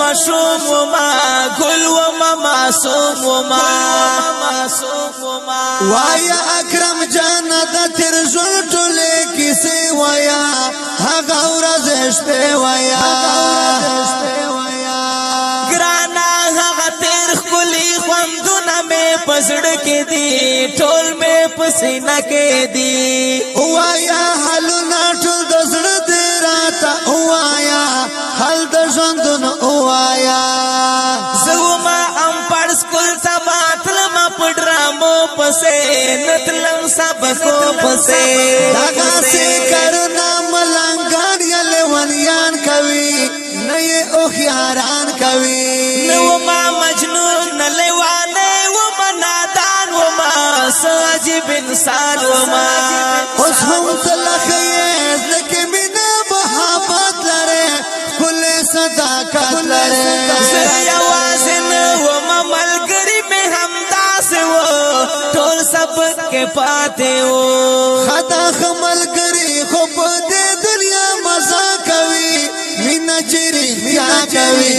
ماشوم وما گل وما معصوم وما وایا اکرم جان د تر ژوند ټولې کیسې وایا هغه ورځ شپه وایا ګرانا هغه تیر خولي خوندونه مې پسړ کې دي ټول مې پسینه کې دي وایا حالونه ټول د زړه دې راته وایا حال د ژوندونو وایا زما ام پړ سکول تباتلم پډرامو پسې نتلم سبکو پسې دغه سي کرنا ملنګان یل ونیان کوي نه یې او خياران کوي نو ما مجنون نه لیوانه و منادان و ما ساجب انسان و ما اوس هم تلخیز لکه مینا محبت لره کل صداقت لره زه یوازې نه وم ملګري مې همداسې و ټول سبق کې پاتې و خدا ملګري خو په دې دنیا مزه کوي مینا چیرې بیا کوي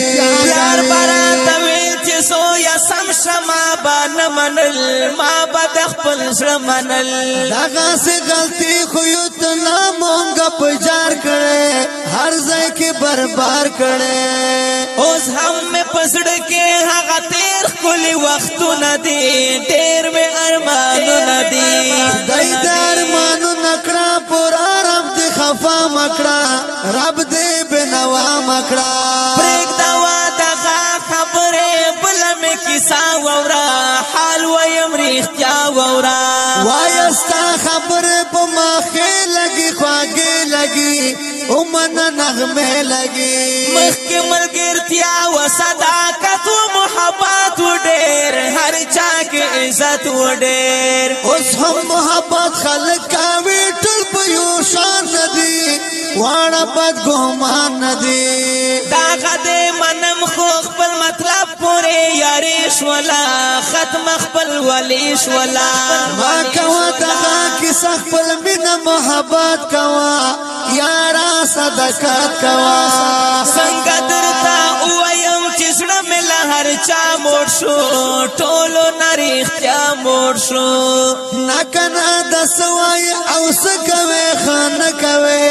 یار براته ویل چې سو یا سم شما با نه منل ما به د خپل زړه منل دغه سي غلطي خو یو ته نه مونږ په جار کړي هر ځای کې برباد کړي اوس هم مې پسړ کې هغه تیر خولي وختونه دي ډېر مې ارمانونه دي دای درمانو نکړه پورا رب دې خفا مکړه رب دې بنوا مکړه پرېږ دوا دغه خبرې بله مې کیسه واوره حال ویم رښتیا واوره وایستا خبرې په مخې لګي خواږې لګي اومنه نغمې لګي مخکې ملګرتیا و صداقت و محبت و ډېر هر چا کې عزت و ډېر اوس هم محبت خلک کوي ټول په یو شان ندي واړه بد ګمان ندي داغه دې منم خو خپل مطلب پورې یاري شولا ختم خپل ولی شولا ما کوا دغه کیسه خپل مینه محبت کوا یارا صدقات کوا څنګه درته ووایم چې زړه مې له هر چا موړ شو ټولو نه رښتیا موړ شو نه کنه د سوای او څه کوي خانه کوي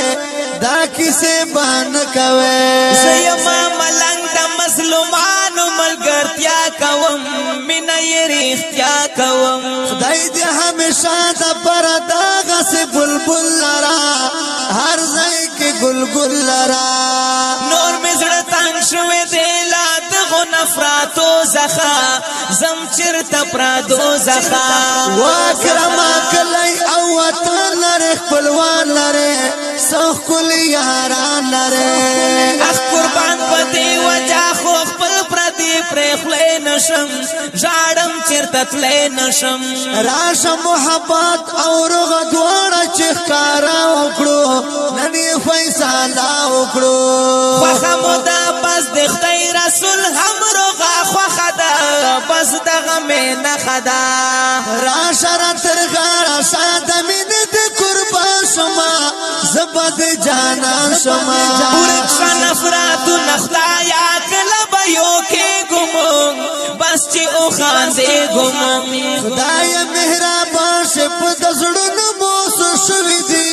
دا کیسه بهانه کوي زه یما ملنګ د مظلومانو ملګرتیا کوم مینه یې رښتیا کوم خدای دې همیشه د پر دغه سي بلبل لرا هر ځای کې ګلګل لرا نور مې زړه تنګ شوی دی لا دغو نفراتو څخه زم چېرته پرادو څخه واکرما کلی او وطن لرې خپلوان لرې څه ښکلي یاران لرې اخ قربان په دې وجه خو خپل پردي پرېخلی نشم ژاړم چېرته تلی نشم راشه محبت او روغه دواړه چې ښکاره وکړو نن یې فیصله وکړو خوښه مو ده بس د خدای رسول هم روغه خوښه ده بس دغه مې نښه ده راشه را تر غاړه ساده مینې د قربان شما زه به د جانان شما ورک شه نفرتونه خدایه کله به یو کېږو مونږ بس چې وخاندېږو مونږ خدای مهربان شه په د زړونو مو څه شوي دي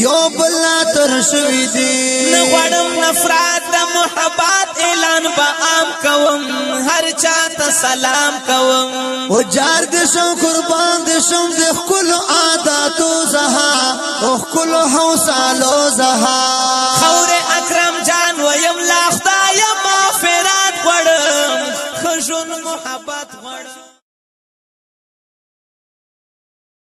یو بل تر شوي دي نه غواړم نفرت د محبت اعلان به عام کوم هر چا ته سلام کوم او جار دې شم قربان دې شم د ښکلو عاداتو زها او ښکلو حوصلو زها خور اکرم جان ویم لا خدای مغفرت غواړم ښه ژوند محبت غواړم